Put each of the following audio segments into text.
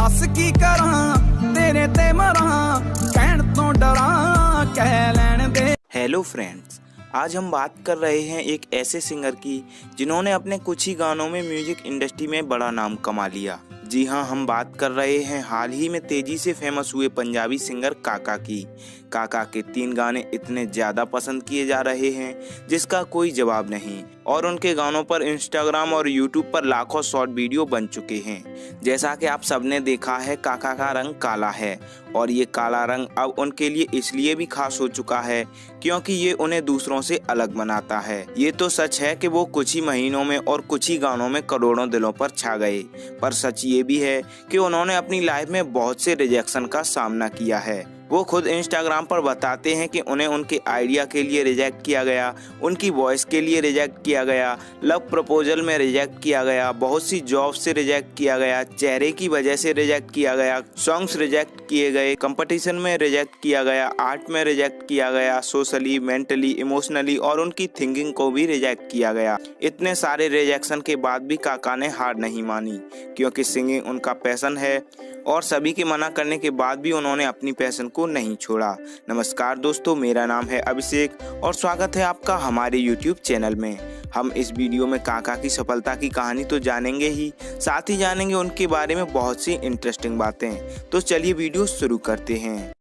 दस की करा तेरे ते मरा कहण तो डरा कह लैण दे। हेलो फ्रेंड्स, आज हम बात कर रहे हैं एक ऐसे सिंगर की जिन्होंने अपने कुछ ही गानों में म्यूजिक इंडस्ट्री में बड़ा नाम कमा लिया। जी हाँ, हम बात कर रहे हैं हाल ही में तेजी से फेमस हुए पंजाबी सिंगर काका की। काका के 3 गाने इतने ज़्यादा पसंद किए जा रहे हैं जिसका कोई जवाब नहीं, और उनके गानों पर इंस्टाग्राम और यूट्यूब पर लाखों शॉर्ट वीडियो बन चुके हैं। जैसा कि आप सबने देखा है, काका का रंग काला है और ये काला रंग अब उनके लिए इसलिए भी खास हो चुका है क्योंकि ये उन्हें दूसरों से अलग बनाता है। ये तो सच है कि वो कुछ ही महीनों में और कुछ ही गानों में करोड़ों दिलों पर छा गए, पर सच ये भी है कि उन्होंने अपनी लाइफ में बहुत से रिजेक्शन का सामना किया है। वो खुद इंस्टाग्राम पर बताते हैं कि उन्हें उनके आइडिया के लिए रिजेक्ट किया गया, उनकी वॉइस के लिए रिजेक्ट किया गया, लव प्रपोजल में रिजेक्ट किया गया, बहुत सी जॉब से रिजेक्ट किया गया, चेहरे की वजह से रिजेक्ट किया गया, सॉन्ग्स रिजेक्ट किए गए, कंपटीशन में रिजेक्ट किया गया, आर्ट में रिजेक्ट किया गया, सोशली, मेंटली, इमोशनली और उनकी थिंकिंग को भी रिजेक्ट किया गया। इतने सारे रिजेक्शन के बाद भी काका ने हार नहीं मानी क्योंकि सिंगिंग उनका पैशन है और सभी के मना करने के बाद भी उन्होंने अपनी पैशन को नहीं छोड़ा। नमस्कार दोस्तों, मेरा नाम है अभिषेक और स्वागत है आपका हमारे YouTube चैनल में। हम इस वीडियो में काका की सफलता की कहानी तो जानेंगे ही, साथ ही जानेंगे उनके बारे में बहुत सी इंटरेस्टिंग बातें। तो चलिए वीडियो शुरू करते हैं।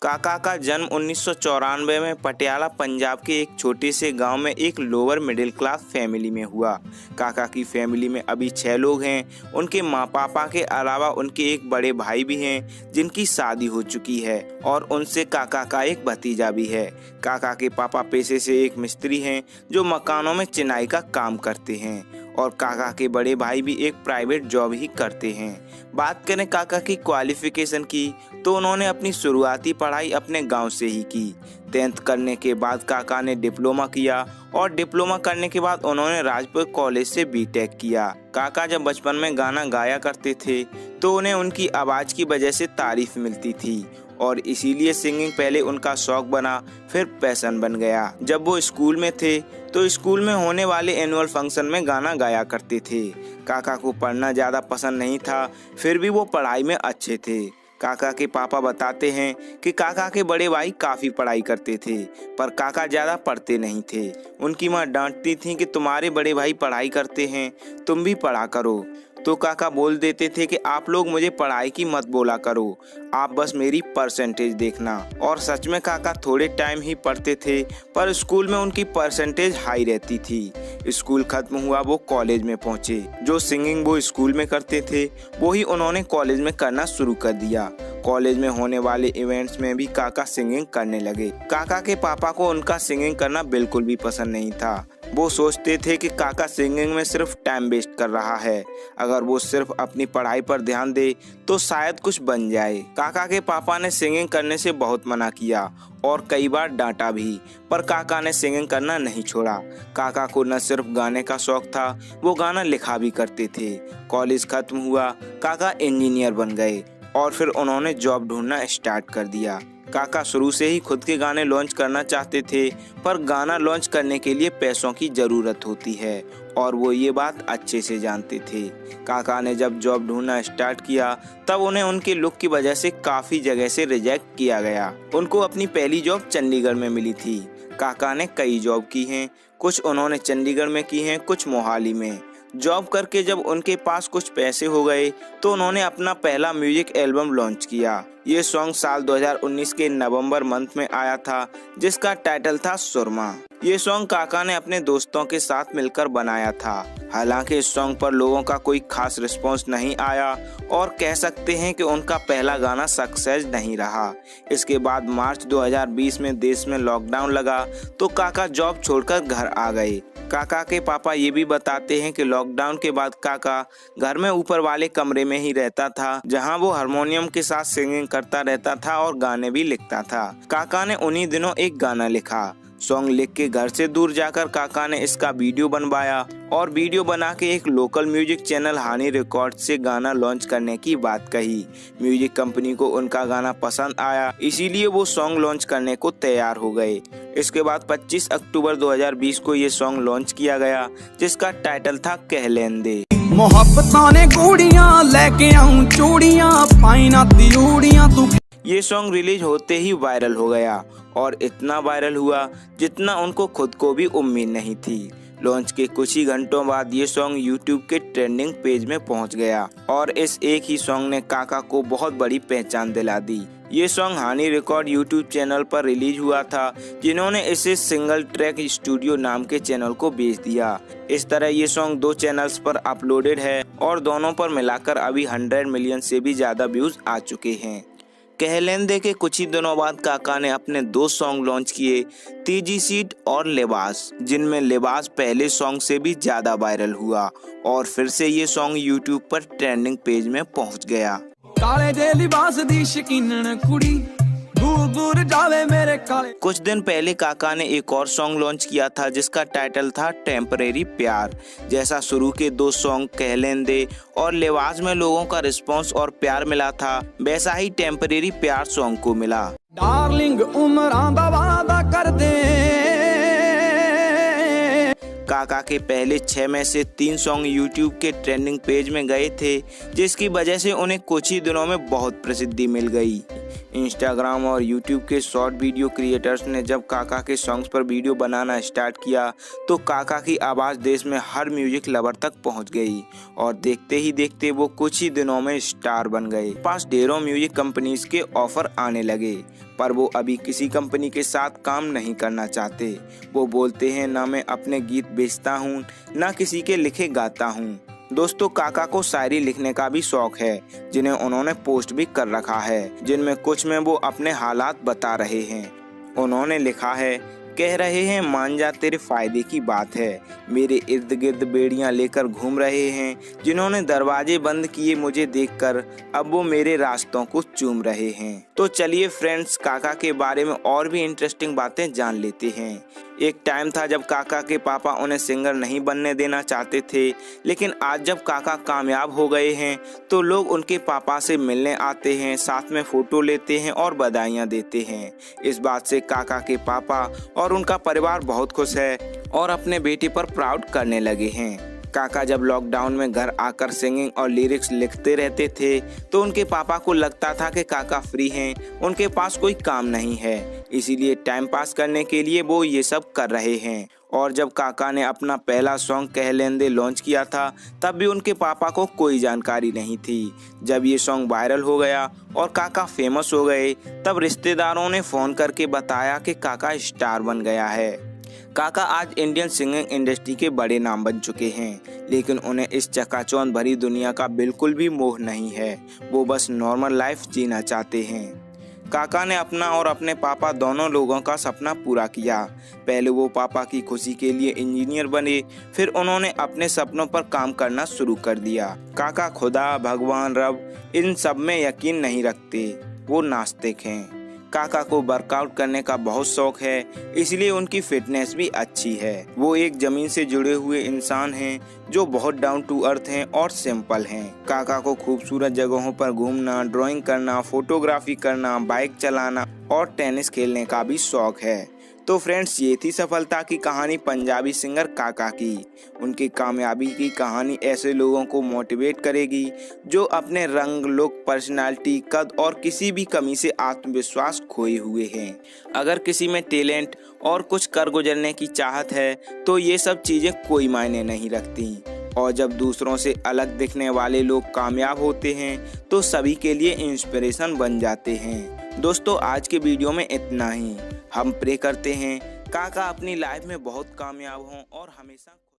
काका का जन्म 1994 में पटियाला पंजाब के एक छोटे से गांव में एक लोअर मिडिल क्लास फैमिली में हुआ। काका की फैमिली में अभी 6 लोग हैं। उनके माँ पापा के अलावा उनके एक बड़े भाई भी हैं जिनकी शादी हो चुकी है और उनसे काका का एक भतीजा भी है। काका के पापा पेशे से एक मिस्त्री हैं जो मकानों में चिनाई का काम करते हैं और काका के बड़े भाई भी एक प्राइवेट जॉब ही करते हैं। बात करें काका की क्वालिफिकेशन की तो उन्होंने अपनी शुरुआती पढ़ाई अपने गांव से ही की। 10th करने के बाद काका ने डिप्लोमा किया और डिप्लोमा करने के बाद उन्होंने राजपुर कॉलेज से बीटेक किया। काका जब बचपन में गाना गाया करते थे तो उन्हें उनकी आवाज़ की वजह से तारीफ मिलती थी और इसीलिए सिंगिंग पहले उनका शौक बना, फिर पैशन बन गया। जब वो स्कूल में थे तो स्कूल में होने वाले एनुअल फंक्शन में गाना गाया करते थे। काका को पढ़ना ज़्यादा पसंद नहीं था, फिर भी वो पढ़ाई में अच्छे थे। काका के पापा बताते हैं कि काका के बड़े भाई काफ़ी पढ़ाई करते थे पर काका ज़्यादा पढ़ते नहीं थे। उनकी माँ डांटती थी कि तुम्हारे बड़े भाई पढ़ाई करते हैं, तुम भी पढ़ा करो। तो काका बोल देते थे कि आप लोग मुझे पढ़ाई की मत बोला करो, आप बस मेरी परसेंटेज देखना। और सच में काका थोड़े टाइम ही पढ़ते थे पर स्कूल में उनकी परसेंटेज हाई रहती थी। स्कूल खत्म हुआ, वो कॉलेज में पहुंचे। जो सिंगिंग वो स्कूल में करते थे वो ही उन्होंने कॉलेज में करना शुरू कर दिया। कॉलेज में होने वाले इवेंट्स में भी काका सिंगिंग करने लगे। काका के पापा को उनका सिंगिंग करना बिल्कुल भी पसंद नहीं था। वो सोचते थे कि काका सिंगिंग में सिर्फ टाइम वेस्ट कर रहा है, अगर वो सिर्फ अपनी पढ़ाई पर ध्यान दे तो शायद कुछ बन जाए। काका के पापा ने सिंगिंग करने से बहुत मना किया और कई बार डांटा भी, पर काका ने सिंगिंग करना नहीं छोड़ा। काका को न सिर्फ गाने का शौक था, वो गाना लिखा भी करते थे। कॉलेज खत्म हुआ, काका इंजीनियर बन गए और फिर उन्होंने जॉब ढूंढना स्टार्ट कर दिया। काका शुरू से ही खुद के गाने लॉन्च करना चाहते थे पर गाना लॉन्च करने के लिए पैसों की ज़रूरत होती है और वो ये बात अच्छे से जानते थे। काका ने जब जॉब ढूंढना स्टार्ट किया तब उन्हें उनके लुक की वजह से काफ़ी जगह से रिजेक्ट किया गया। उनको अपनी पहली जॉब चंडीगढ़ में मिली थी। काका ने कई जॉब की हैं, कुछ उन्होंने चंडीगढ़ में की हैं, कुछ मोहाली में। जॉब करके जब उनके पास कुछ पैसे हो गए तो उन्होंने अपना पहला म्यूजिक एल्बम लॉन्च किया। ये सॉन्ग साल 2019 के नवंबर मंथ में आया था जिसका टाइटल था सुरमा। ये सॉन्ग काका ने अपने दोस्तों के साथ मिलकर बनाया था। हालांकि इस सॉन्ग पर लोगों का कोई खास रिस्पॉन्स नहीं आया और कह सकते हैं कि उनका पहला गाना सक्सेस नहीं रहा। इसके बाद मार्च 2020 में देश में लॉकडाउन लगा तो काका जॉब छोड़कर घर आ गए। काका के पापा ये भी बताते हैं कि लॉकडाउन के बाद काका घर में ऊपर वाले कमरे में ही रहता था जहां वो हारमोनियम के साथ सिंगिंग करता रहता था और गाने भी लिखता था। काका ने उन्हीं दिनों एक गाना लिखा। सॉन्ग लिख के घर से दूर जाकर काका ने इसका वीडियो बनवाया और वीडियो बना के एक लोकल म्यूजिक चैनल हानी रिकॉर्ड से गाना लॉन्च करने की बात कही। म्यूजिक कंपनी को उनका गाना पसंद आया, इसीलिए वो सॉन्ग लॉन्च करने को तैयार हो गए। इसके बाद 25 अक्टूबर 2020 को ये सॉन्ग लॉन्च किया गया जिसका टाइटल था कह लेन दे। ਮੁਹੱਬਤਾਂ ਨੇ ਗੂੜੀਆਂ ਲੈ ਕੇ ਆऊं ਚੂੜੀਆਂ ਪਾਈ ਨਾ ਤਿਊੜੀਆਂ तू। ये सॉन्ग रिलीज होते ही वायरल हो गया और इतना वायरल हुआ जितना उनको खुद को भी उम्मीद नहीं थी। लॉन्च के कुछ ही घंटों बाद ये सॉन्ग यूट्यूब के ट्रेंडिंग पेज में पहुंच गया और इस एक ही सॉन्ग ने काका को बहुत बड़ी पहचान दिला दी। ये song Honey record YouTube channel पर रिलीज हुआ था, जिन्होंने इसे सिंगल ट्रैक स्टूडियो नाम के चैनल को बेच दिया। इस तरह ये सॉन्ग 2 चैनल्स पर अपलोडेड है और दोनों पर मिलाकर अभी 100 मिलियन से भी ज्यादा व्यूज आ चुके हैं। कह लेंदे के कुछ ही दिनों बाद काका ने अपने 2 सॉन्ग लॉन्च किए, तीजी सीट और लिबास, जिनमें लिबास पहले सॉन्ग से भी ज्यादा वायरल हुआ और फिर से ये सॉन्ग यूट्यूब पर ट्रेंडिंग पेज में पहुंच गया। काले दे लिबास दी शकीनन कुड़ी दूर दूर जावे मेरे काले। कुछ दिन पहले काका ने एक और सॉन्ग लॉन्च किया था जिसका टाइटल था टेम्परेरी प्यार। जैसा शुरू के 2 सॉन्ग कह लेंदे और लिबास में लोगों का रिस्पांस और प्यार मिला था, वैसा ही टेम्परेरी प्यार सॉन्ग को मिला। डार्लिंग उमरां दा वादा कर दे। काका के पहले 6 में से 3 सॉन्ग यूट्यूब के ट्रेंडिंग पेज में गए थे, जिसकी वजह से उन्हें कुछ ही दिनों में बहुत प्रसिद्धि मिल गई। इंस्टाग्राम और यूट्यूब के शॉर्ट वीडियो क्रिएटर्स ने जब काका के सॉन्ग्स पर वीडियो बनाना स्टार्ट किया तो काका की आवाज़ देश में हर म्यूजिक लवर तक पहुंच गई और देखते ही देखते वो कुछ ही दिनों में स्टार बन गए। पास ढेरों म्यूजिक कंपनीज के ऑफर आने लगे, पर वो अभी किसी कंपनी के साथ काम नहीं करना चाहते। वो बोलते हैं ना मैं अपने गीत बेचता हूँ ना किसी के लिखे गाता हूँ। दोस्तों, काका को शायरी लिखने का भी शौक है, जिन्हें उन्होंने पोस्ट भी कर रखा है, जिनमें कुछ में वो अपने हालात बता रहे हैं। उन्होंने लिखा है, कह रहे हैं मान जा तेरे फायदे की बात है, मेरे इर्द गिर्द बेड़ियां लेकर घूम रहे हैं, जिन्होंने दरवाजे बंद किए मुझे देखकर अब वो मेरे रास्तों को चूम रहे हैं। तो चलिए फ्रेंड्स, काका के बारे में और भी इंटरेस्टिंग बातें जान लेते हैं। एक टाइम था जब काका के पापा उन्हें सिंगर नहीं बनने देना चाहते थे, लेकिन आज जब काका कामयाब हो गए हैं तो लोग उनके पापा से मिलने आते हैं, साथ में फोटो लेते हैं और बधाइयाँ देते हैं। इस बात से काका के पापा और उनका परिवार बहुत खुश है और अपने बेटे पर प्राउड करने लगे हैं। काका जब लॉकडाउन में घर आकर सिंगिंग और लिरिक्स लिखते रहते थे तो उनके पापा को लगता था कि काका फ्री हैं, उनके पास कोई काम नहीं है, इसीलिए टाइम पास करने के लिए वो ये सब कर रहे हैं। और जब काका ने अपना पहला सॉन्ग कह लेंदे लॉन्च किया था तब भी उनके पापा को कोई जानकारी नहीं थी। जब ये सॉन्ग वायरल हो गया और काका फेमस हो गए तब रिश्तेदारों ने फ़ोन करके बताया कि काका स्टार बन गया है। काका आज इंडियन सिंगिंग इंडस्ट्री के बड़े नाम बन चुके हैं, लेकिन उन्हें इस चकाचौंध भरी दुनिया का बिल्कुल भी मोह नहीं है। वो बस नॉर्मल लाइफ जीना चाहते हैं। काका ने अपना और अपने पापा दोनों लोगों का सपना पूरा किया। पहले वो पापा की खुशी के लिए इंजीनियर बने, फिर उन्होंने अपने सपनों पर काम करना शुरू कर दिया। काका खुदा, भगवान, रब इन सब में यकीन नहीं रखते, वो नास्तिक हैं। काका को वर्कआउट करने का बहुत शौक है, इसलिए उनकी फिटनेस भी अच्छी है। वो एक जमीन से जुड़े हुए इंसान हैं जो बहुत डाउन टू अर्थ हैं और सिंपल हैं। काका को खूबसूरत जगहों पर घूमना, ड्राइंग करना, फोटोग्राफी करना, बाइक चलाना और टेनिस खेलने का भी शौक है। तो फ्रेंड्स, ये थी सफलता की कहानी पंजाबी सिंगर काका की। उनकी कामयाबी की कहानी ऐसे लोगों को मोटिवेट करेगी जो अपने रंग, लुक, पर्सनालिटी, कद और किसी भी कमी से आत्मविश्वास खोए हुए हैं। अगर किसी में टैलेंट और कुछ कर गुजरने की चाहत है तो ये सब चीज़ें कोई मायने नहीं रखती। और जब दूसरों से अलग दिखने वाले लोग कामयाब होते हैं तो सभी के लिए इंस्पिरेशन बन जाते हैं। दोस्तों, आज के वीडियो में इतना ही। हम प्रे करते हैं काका अपनी लाइफ में बहुत कामयाब हों और हमेशा